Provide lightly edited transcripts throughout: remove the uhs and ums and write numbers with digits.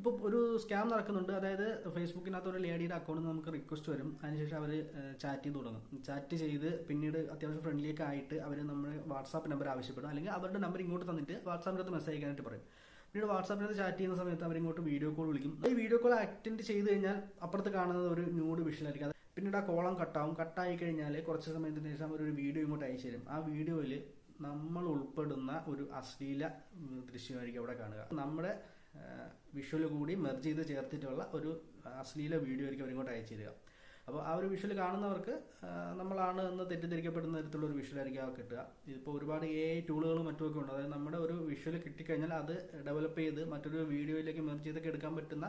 ഇപ്പോൾ ഒരു സ്കാം നടക്കുന്നുണ്ട്. അതായത് ഫേസ്ബുക്കിനകത്ത് ഒരു ലേഡിയുടെ അക്കൗണ്ടിൽ നമുക്ക് റിക്വസ്റ്റ് വരും. അതിനുശേഷം അവർ ചാറ്റ് ചെയ്ത് തുടങ്ങും. ചാറ്റ് ചെയ്ത് പിന്നീട് അത്യാവശ്യം ഫ്രണ്ട്ലിയൊക്കെ ആയിട്ട് അവർ നമ്മുടെ വാട്സാപ്പ് നമ്പർ ആവശ്യപ്പെടും. അല്ലെങ്കിൽ അവരുടെ നമ്പർ ഇങ്ങോട്ട് തന്നിട്ട് വാട്സാപ്പിനകത്ത് മെസ്സേജ് അയക്കാനായിട്ട് പറയും. പിന്നീട് വാട്സാപ്പിനകത്ത് ചാറ്റ് ചെയ്യുന്ന സമയത്ത് അവരിങ്ങോട്ട് വീഡിയോ കോൾ വിളിക്കും. ഈ വീഡിയോ കോൾ അറ്റൻഡ് ചെയ്ത് കഴിഞ്ഞാൽ അപ്പുറത്ത് കാണുന്നത് ഒരു ന്യൂഡ് വിഷലായിരിക്കും. പിന്നീട് ആ കോളം കട്ടാവും. കട്ടായി കഴിഞ്ഞാൽ കുറച്ച് സമയത്തിന് ശേഷം ഒരു വീഡിയോ ഇങ്ങോട്ട് അയച്ചു തരും. ആ വീഡിയോയിൽ നമ്മൾ ഉൾപ്പെടുന്ന ഒരു അശ്ലീല ദൃശ്യമായിരിക്കും അവിടെ കാണുക. നമ്മുടെ വിഷ്വൽ കൂടി മെർജ് ചെയ്ത് ചേർത്തിട്ടുള്ള ഒരു അശ്ലീല വീഡിയോ ആയിരിക്കും അവരിങ്ങോട്ട് അയച്ചു തരിക. അപ്പോൾ ആ ഒരു വിഷ്വൽ കാണുന്നവർക്ക് നമ്മളാണ് എന്ന് തെറ്റിദ്ധരിക്കപ്പെടുന്ന തരത്തിലുള്ള ഒരു വിഷ്വലായിരിക്കും ആ കിട്ടുക. ഇതിപ്പോൾ ഒരുപാട് AI ടൂളുകളും മറ്റുമൊക്കെ ഉണ്ട്. അതായത് നമ്മുടെ ഒരു വിഷ്വൽ കിട്ടിക്കഴിഞ്ഞാൽ അത് ഡെവലപ്പ് ചെയ്ത് മറ്റൊരു വീഡിയോയിലേക്ക് മെർജ് ചെയ്തൊക്കെ എടുക്കാൻ പറ്റുന്ന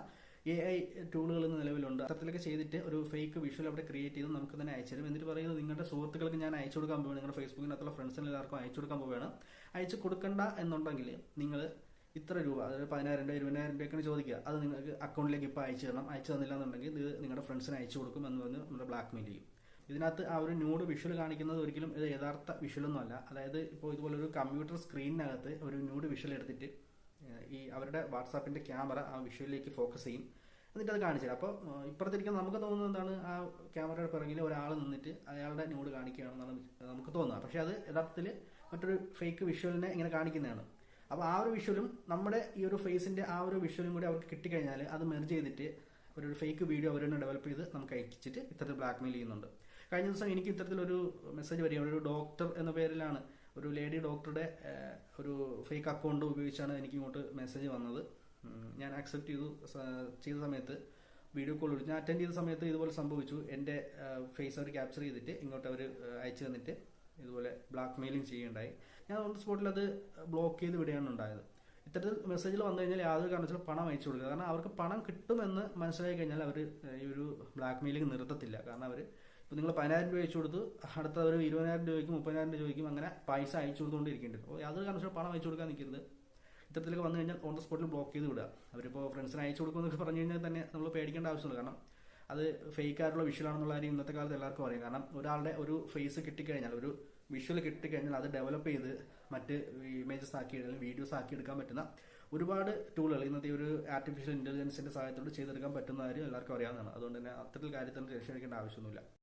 AI ടൂളുകൾ ഇന്ന് നിലവിലുണ്ട്. അത്തരത്തിലൊക്കെ ചെയ്തിട്ട് ഒരു ഫേക്ക് വിഷ്വൽ അവിടെ ക്രിയേറ്റ് ചെയ്ത് നമുക്ക് തന്നെ അയച്ചു തരും. എന്നിട്ട് പറയുന്നത് നിങ്ങളുടെ സുഹൃത്തുക്കൾക്ക് ഞാൻ അയച്ചു കൊടുക്കാൻ പോവുകയാണ്, നിങ്ങളുടെ ഫേസ്ബുക്കിനകത്തുള്ള ഫ്രണ്ട്സിന് എല്ലാവർക്കും അയച്ചു കൊടുക്കാൻ പോവുകയാണ്. അയച്ചു കൊടുക്കണ്ട എന്നുണ്ടെങ്കിൽ നിങ്ങൾ ഇത്ര രൂപ, അതായത് 10,000 രൂപ 20,000 രൂപയ്ക്കാണ് ചോദിക്കുക. അത് നിങ്ങൾക്ക് അക്കൗണ്ടിലേക്ക് ഇപ്പോൾ അയച്ചു തരണം. അയച്ചു തന്നില്ല എന്നുണ്ടെങ്കിൽ ഇത് നിങ്ങളുടെ ഫ്രണ്ട്സിന് അയച്ചു കൊടുക്കും എന്ന് പറഞ്ഞ് നമ്മുടെ ബ്ലാക്ക് മെയിൽ ചെയ്യും. ഇതിനകത്ത് ആ ഒരു ന്യൂഡ് വിഷ്വൽ കാണിക്കുന്നത് ഒരിക്കലും ഇത് യഥാർത്ഥ വിഷ്വലൊന്നും അല്ല. അതായത് ഇപ്പോൾ ഇതുപോലെ ഒരു കമ്പ്യൂട്ടർ സ്ക്രീനിനകത്ത് ഒരു ന്യൂഡ് വിഷ്വൽ എടുത്തിട്ട് ഈ അവരുടെ വാട്സാപ്പിന്റെ ക്യാമറ ആ വിഷ്വലിലേക്ക് ഫോക്കസ് ചെയ്യും. എന്നിട്ട് അത് കാണിച്ചു തരാം. അപ്പോൾ ഇപ്പുറത്തിരിക്കുന്ന നമുക്ക് തോന്നുന്നത് എന്താണ്, ആ ക്യാമറയുടെ പിറകിൽ ഒരാൾ നിന്നിട്ട് അയാളുടെ ന്യൂഡ് കാണിക്കുകയാണെന്നാണ് നമുക്ക് തോന്നുക. പക്ഷെ അത് യഥാർത്ഥത്തിൽ മറ്റൊരു ഫേക്ക് വിഷ്വലിനെ ഇങ്ങനെ കാണിക്കുന്നതാണ്. അപ്പോൾ ആ ഒരു വിഷ്വലും നമ്മുടെ ഈ ഒരു ഫേസിന്റെ ആ ഒരു വിഷ്വലും കൂടി അവർക്ക് കിട്ടിക്കഴിഞ്ഞാൽ അത് മെർജ് ചെയ്തിട്ട് ഒരു ഫേക്ക് വീഡിയോ അവർ തന്നെ ഡെവലപ്പ് ചെയ്ത് നമുക്ക് അയച്ചിട്ട് ഇത്തരത്തിൽ ബ്ലാക്ക് മെയിൽ ചെയ്യുന്നുണ്ട്. കഴിഞ്ഞ ദിവസം എനിക്ക് ഇത്തരത്തിലൊരു മെസ്സേജ് വരികയാണ്. ഒരു ഡോക്ടർ എന്ന പേരിലാണ്, ഒരു ലേഡി ഡോക്ടറുടെ ഒരു ഫേക്ക് അക്കൗണ്ട് ഉപയോഗിച്ചാണ് എനിക്ക് ഇങ്ങോട്ട് മെസ്സേജ് വന്നത്. ഞാൻ ആക്സെപ്റ്റ് ചെയ്ത സമയത്ത് വീഡിയോ കോൾ വിളിച്ചു. ഞാൻ അറ്റൻഡ് ചെയ്ത സമയത്ത് ഇതുപോലെ സംഭവിച്ചു. എൻ്റെ ഫേസ് അവർ ക്യാപ്ചർ ചെയ്തിട്ട് ഇങ്ങോട്ട് അവർ അയച്ചു തന്നിട്ട് ഇതുപോലെ ബ്ലാക്ക് മെയിലിംഗ് ചെയ്യുകയുണ്ടായി. ഞാൻ ഓൺ സ്പോട്ടിൽ അത് ബ്ലോക്ക് ചെയ്ത് വിടുകയാണ് ഉണ്ടായത്. ഇത്തരത്തിൽ മെസ്സേജിൽ വന്നു കഴിഞ്ഞാൽ യാതൊരു കാരണവശാലും പണം അയച്ചു കൊടുക്കുക. കാരണം അവർക്ക് പണം കിട്ടുമെന്ന് മനസ്സിലായി കഴിഞ്ഞാൽ അവർ ഈ ഒരു ബ്ലാക്ക് മെയിലിംഗ് നിർത്തത്തില്ല. കാരണം അവർ ഇപ്പോൾ നിങ്ങൾ 10,000 രൂപ അയച്ചു കൊടുത്തു, അടുത്ത ഒരു 20,000 രൂപയ്ക്കും 30,000 രൂപയ്ക്കും അങ്ങനെ പൈസ അയച്ചു കൊടുത്തുകൊണ്ടിരിക്കേണ്ടി വരും. അപ്പോൾ യാതൊരു കാരണവശാലും പണം അയച്ചു കൊടുക്കാൻ നിൽക്കരുത്. ഇത്തരത്തിലൊക്കെ വന്നു കഴിഞ്ഞാൽ ഓൺ ദ സ്പോട്ടിൽ ബ്ലോക്ക് ചെയ്ത് വിടുക. അവരിപ്പോൾ ഫ്രണ്ട്സിന് അയച്ചു കൊടുക്കുമെന്നൊക്കെ പറഞ്ഞു കഴിഞ്ഞാൽ തന്നെ നമ്മൾ പേടിക്കേണ്ട ആവശ്യമില്ല. കാരണം അത് ഫേക്ക് ആയിട്ടുള്ള വിഷ്വൽ ആണെന്നുള്ള കാര്യം ഇന്നത്തെ കാലത്ത് എല്ലാവർക്കും അറിയാം. കാരണം ഒരാളുടെ ഒരു ഫേസ് കിട്ടിക്കഴിഞ്ഞാൽ, ഒരു വിഷ്വൽ കിട്ടിക്കഴിഞ്ഞാൽ അത് ഡെവലപ്പ് ചെയ്ത് മറ്റ് ഇമേജസ് ആക്കി അല്ലെങ്കിൽ വീഡിയോസ് ആക്കി എടുക്കാൻ പറ്റുന്ന ഒരുപാട് ടൂളുകൾ ഇന്നത്തെ ഒരു ആർട്ടിഫിഷ്യൽ ഇന്റലിജൻസിന്റെ സഹായത്തോട് ചെയ്തെടുക്കാൻ പറ്റുന്ന കാര്യം എല്ലാവർക്കും അറിയാവുന്നതാണ്. അതുകൊണ്ട് തന്നെ അത്തരത്തിൽ കാര്യത്തിൽ രക്ഷ എടുക്കേണ്ട ആവശ്യമൊന്നുമില്ല.